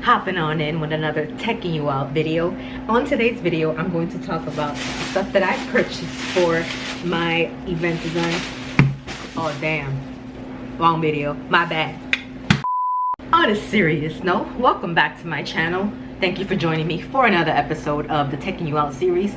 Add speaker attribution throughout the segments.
Speaker 1: hopping on in with another Teching You Out video. On today's video, I'm going to talk about stuff that I purchased for my event design. Oh damn, wrong video, my bad. On a serious note, welcome back to my channel. Thank you for joining me for another episode of the Teching You Out series,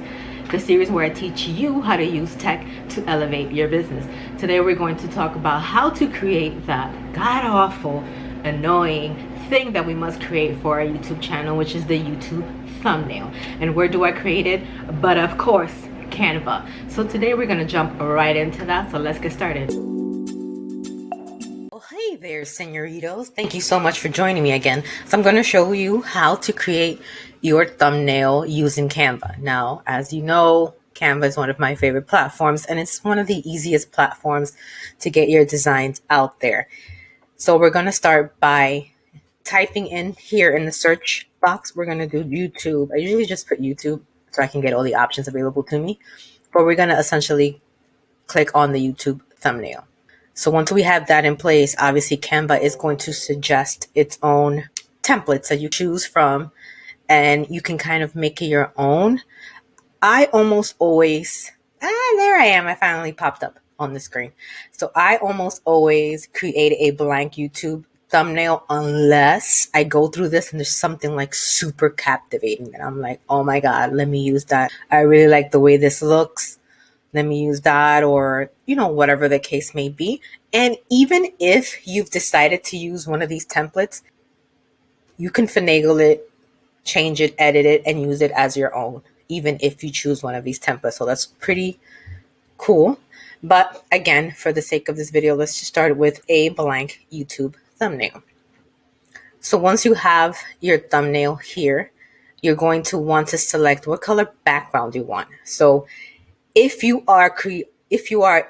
Speaker 1: the series where I teach you how to use tech to elevate your business. Today we're going to talk about how to create that god-awful, annoying thing that we must create for our YouTube channel, which is the YouTube thumbnail. And where do I create it? But of course, Canva. So today we're going to jump right into that. So let's get started. Well, hey there, senoritos. Thank you so much for joining me again. So I'm going to show you how to create your thumbnail using Canva. Now, as you know, Canva is one of my favorite platforms, and it's one of the easiest platforms to get your designs out there. So we're going to start by typing in here in the search box. We're going to do YouTube. I usually just put YouTube so I can get all the options available to me. But we're going to essentially click on the YouTube thumbnail. So once we have that in place, obviously Canva is going to suggest its own templates that you choose from, and you can kind of make it your own. I almost always, there I am. I finally popped up on the screen. So I almost always create a blank YouTube thumbnail unless I go through this and there's something like super captivating and I'm like, oh my God, let me use that. I really like the way this looks. Let me use that, or, you know, whatever the case may be. And even if you've decided to use one of these templates, you can finagle it, change it, edit it, and use it as your own, even if you choose one of these templates. So that's pretty cool. But again, for the sake of this video, let's just start with a blank YouTube thumbnail. So once you have your thumbnail here, you're going to want to select what color background you want. So if you are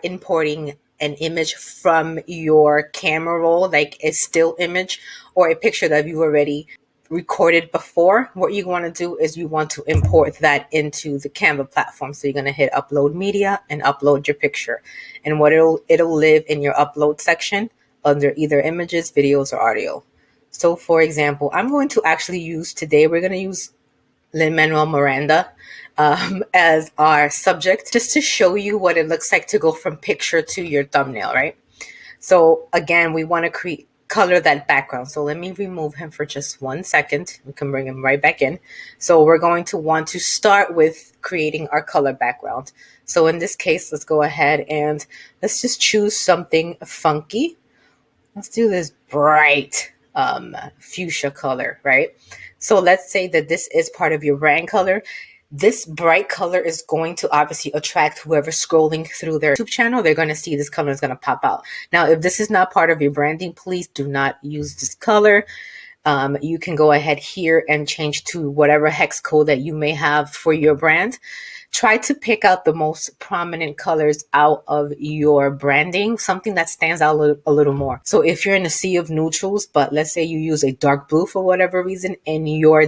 Speaker 1: importing an image from your camera roll, like a still image or a picture that you've already recorded before, what you want to do is you want to import that into the Canva platform. So you're going to hit upload media and upload your picture, and what it'll live in your upload section under either images, videos, or audio. So for example, I'm going to actually use today, we're going to use Lin-Manuel Miranda as our subject, just to show you what it looks like to go from picture to your thumbnail, right? So again, we want to color that background. So let me remove him for just 1 second. We can bring him right back in. So we're going to want to start with creating our color background. So in this case, let's go ahead and let's just choose something funky. Let's do this bright fuchsia color, right? So let's say that this is part of your brand color. This bright color is going to obviously attract whoever's scrolling through their YouTube channel. They're going to see this color is going to pop out. Now, if this is not part of your branding, please do not use this color. You can go ahead here and change to whatever hex code that you may have for your brand. Try to pick out the most prominent colors out of your branding, something that stands out a little more. So if you're in a sea of neutrals, but let's say you use a dark blue for whatever reason in your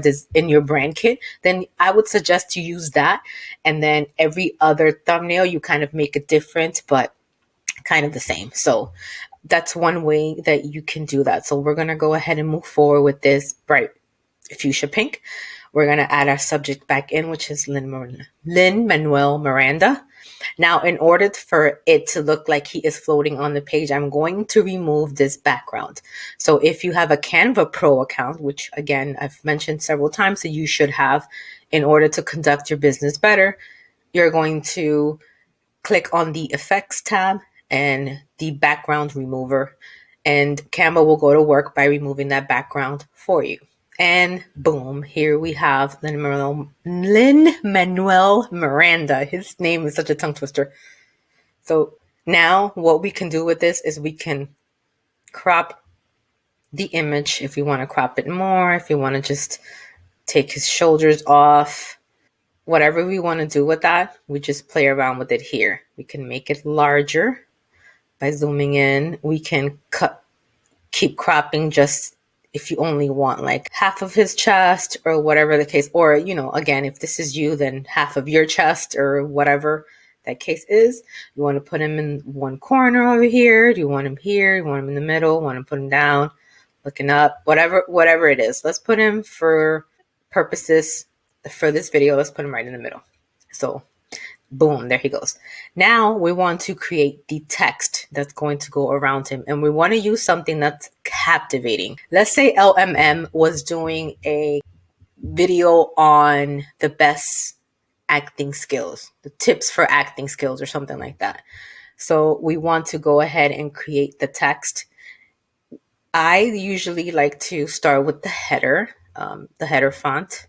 Speaker 1: brand kit, then I would suggest you use that. And then every other thumbnail, you kind of make it different, but kind of the same. So that's one way that you can do that. So we're going to go ahead and move forward with this bright fuchsia pink. We're going to add our subject back in, which is Lin-Manuel Miranda. Now, in order for it to look like he is floating on the page, I'm going to remove this background. So if you have a Canva Pro account, which again, I've mentioned several times that you should have in order to conduct your business better, you're going to click on the Effects tab and the Background Remover, and Canva will go to work by removing that background for you. And boom, here we have Lin-Manuel Miranda. His name is such a tongue twister. So now what we can do with this is we can crop the image if you want to crop it more, if you want to just take his shoulders off, whatever we want to do with that, we just play around with it here. We can make it larger by zooming in. We can keep cropping just if you only want like half of his chest or whatever the case, or, you know, again, if this is you, then half of your chest or whatever that case is. You want to put him in one corner over here. Do you want him here? You want him in the middle? Want to put him down? looking up, whatever it is. Let's put him, for purposes for this video, let's put him right in the middle. So boom, there he goes. Now we want to create the text that's going to go around him, and we want to use something that's captivating. Let's say LMM was doing a video on the best acting skills, the tips for acting skills, or something like that. So we want to go ahead and create the text. I usually like to start with the header font.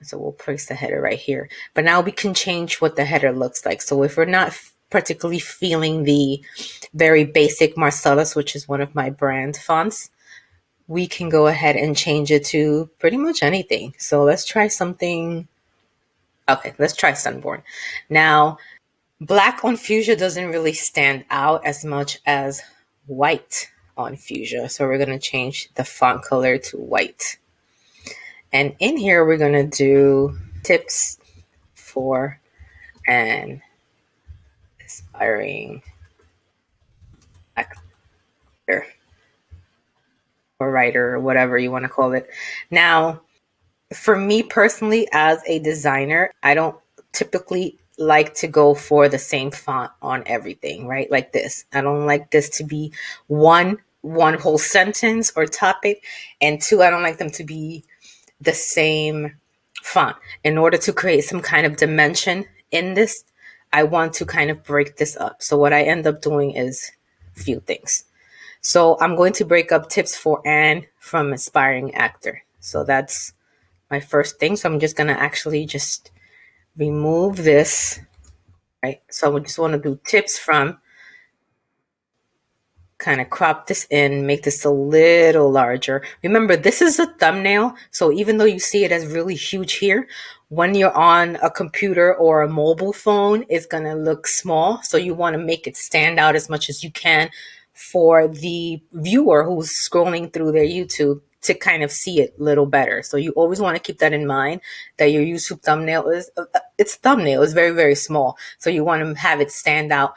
Speaker 1: So we'll place the header right here. But now we can change what the header looks like. So if we're not particularly feeling the very basic Marcellus, which is one of my brand fonts, we can go ahead and change it to pretty much anything. So let's try something. Okay, let's try Sunborn. Now, black on Fuchsia doesn't really stand out as much as white on Fuchsia. So we're going to change the font color to white. And in here, we're going to do tips for an aspiring actor or writer, or whatever you want to call it. Now, for me personally, as a designer, I don't typically like to go for the same font on everything, right? Like this. I don't like this to be one whole sentence or topic, and two, I don't like them to be the same font. In order to create some kind of dimension in this, I want to kind of break this up. So what I end up doing is a few things. So I'm going to break up tips for Anne from aspiring actor. So that's my first thing. So I'm just going to actually just remove this, right? So I just want to do tips from, kind of crop this in, make this a little larger. Remember, this is a thumbnail. So even though you see it as really huge here, when you're on a computer or a mobile phone, it's going to look small. So you want to make it stand out as much as you can for the viewer who's scrolling through their YouTube to kind of see it a little better. So you always want to keep that in mind, that your YouTube thumbnail is, its thumbnail is very, very small. So you want to have it stand out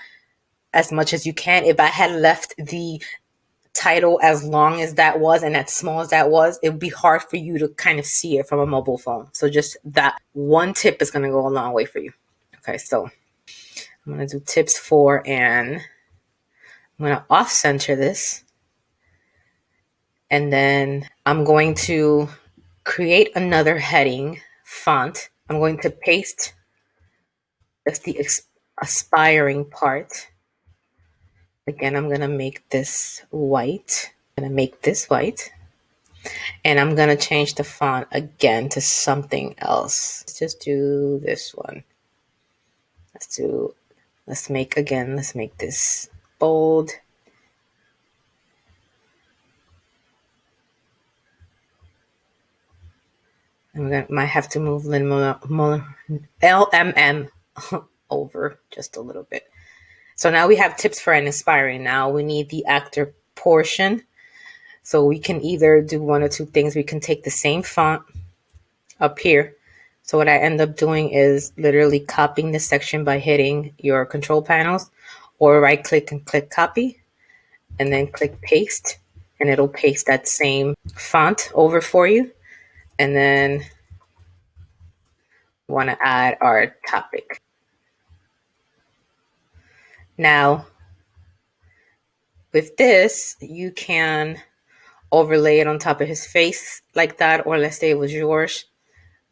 Speaker 1: as much as you can. If I had left the title as long as that was and as small as that was, it would be hard for you to kind of see it from a mobile phone. So just that one tip is going to go a long way for you. Okay, so I'm going to do tips for, and I'm going to off center this. And then I'm going to create another heading font. I'm going to paste just the aspiring part. Again, I'm going to make this white. I'm going to make this white. And I'm going to change the font again to something else. Let's just do this one. Let's make this bold. Might have to move LMM over just a little bit. So now we have tips for an aspiring. Now we need the actor portion. So we can either do one or two things. We can take the same font up here. So what I end up doing is literally copying this section by hitting your control panels, or right click and click copy, and then click paste, and it'll paste that same font over for you. And then want to add our topic. Now, with this, you can overlay it on top of his face like that, or let's say it was yours.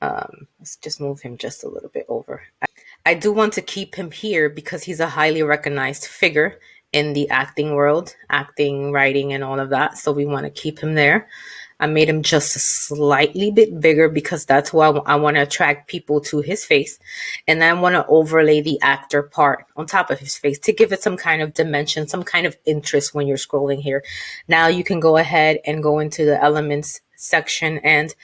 Speaker 1: Let's just move him just a little bit over. I do want to keep him here because he's a highly recognized figure in the acting world, acting, writing, and all of that. So we want to keep him there. I made him just a slightly bit bigger because that's who I want to attract people to his face. And then I want to overlay the actor part on top of his face to give it some kind of dimension, some kind of interest when you're scrolling here. Now you can go ahead and go into the elements section and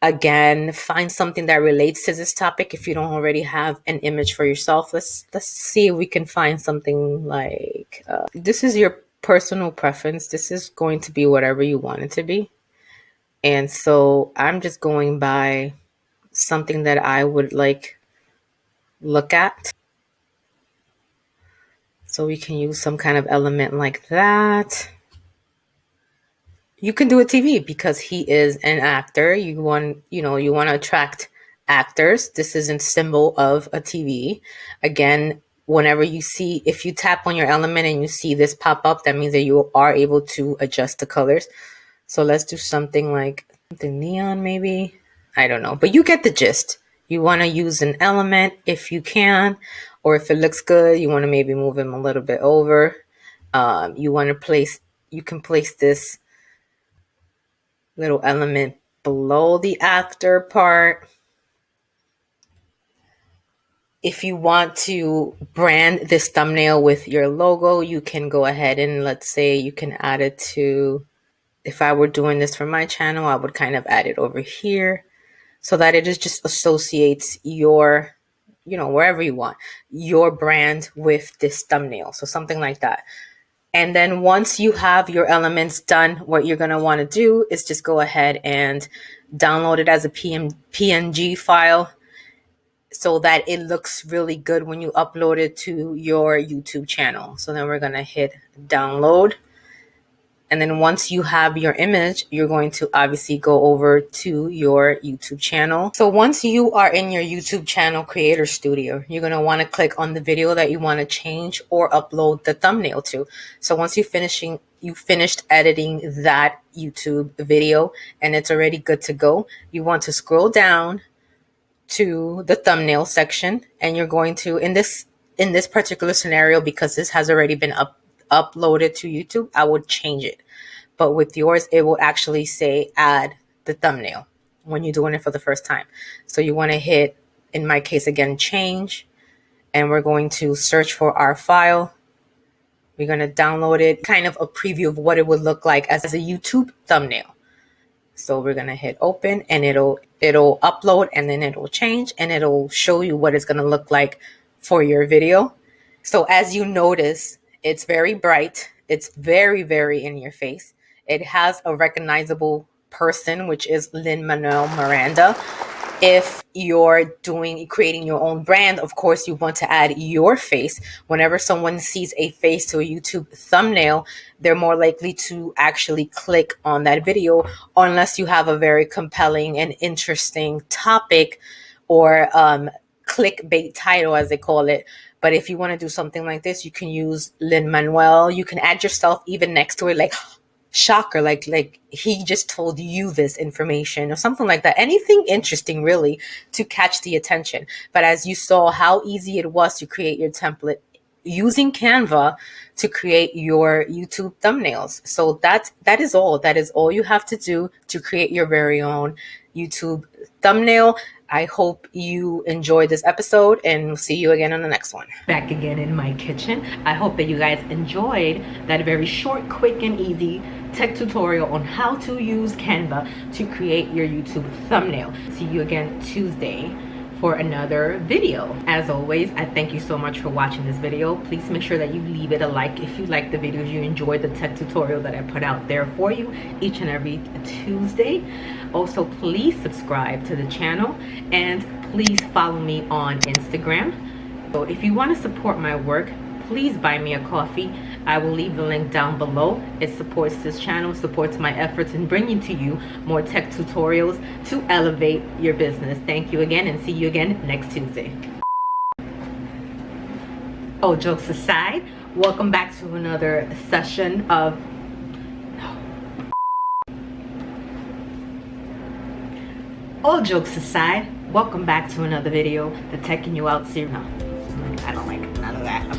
Speaker 1: again, find something that relates to this topic. If you don't already have an image for yourself, let's see if we can find something like, this is your personal preference. This is going to be whatever you want it to be. And so I'm just going by something that I would like look at. So we can use some kind of element like that. You can do a TV because he is an actor. You want to attract actors. This is a symbol of a TV. Again, whenever you see, if you tap on your element and you see this pop up, that means that you are able to adjust the colors. So let's do something like the neon, maybe. I don't know, but you get the gist. You want to use an element if you can, or if it looks good, you want to maybe move him a little bit over. You want to place, you can place this little element below the actor part. If you want to brand this thumbnail with your logo, you can go ahead and let's say you can add it to, if I were doing this for my channel, I would kind of add it over here so that it is just associates your, wherever you want, your brand with this thumbnail. So something like that. And then once you have your elements done, what you're going to want to do is just go ahead and download it as a PNG file so that it looks really good when you upload it to your YouTube channel. So then we're going to hit download. And then once you have your image, you're going to obviously go over to your YouTube channel. So once you are in your YouTube channel Creator Studio, you're going to want to click on the video that you want to change or upload the thumbnail to. So once you finished editing that YouTube video and it's already good to go, you want to scroll down to the thumbnail section, and you're going to, in this particular scenario, because this has already been uploaded to YouTube, I would change it. But with yours, it will actually say add the thumbnail when you're doing it for the first time. So you want to hit, in my case again, change, and we're going to search for our file. We're going to download it, kind of a preview of what it would look like as a YouTube thumbnail. So we're going to hit open, and it'll upload, and then it'll change, and it'll show you what it's going to look like for your video. So as you notice, it's very bright. It's very, very in your face. It has a recognizable person, which is Lin-Manuel Miranda. If you're creating your own brand, of course, you want to add your face. Whenever someone sees a face to a YouTube thumbnail, they're more likely to actually click on that video, unless you have a very compelling and interesting topic or clickbait title, as they call it. But if you want to do something like this, you can use Lin-Manuel. You can add yourself even next to it, like shocker, like he just told you this information or something like that. Anything interesting really to catch the attention. But as you saw how easy it was to create your template using Canva to create your YouTube thumbnails. So that is all you have to do to create your very own YouTube thumbnail. I hope you enjoyed this episode, and we'll see you again on the next one. Back again in my kitchen. I hope that you guys enjoyed that very short, quick, and easy tech tutorial on how to use Canva to create your YouTube thumbnail. See you again Tuesday for another video. As always, I thank you so much for watching this video. Please make sure that you leave it a like if you like the videos, you enjoyed the tech tutorial that I put out there for you each and every Tuesday. Also, please subscribe to the channel and please follow me on Instagram. So if you want to support my work, please buy me a coffee. I will leave the link down below. It supports this channel, supports my efforts in bringing to you more tech tutorials to elevate your business. Thank you again, and see you again next Tuesday. Oh, jokes aside, welcome back to another session of all jokes aside, welcome back to another video, the Teching You Out series. No, I don't like none of that.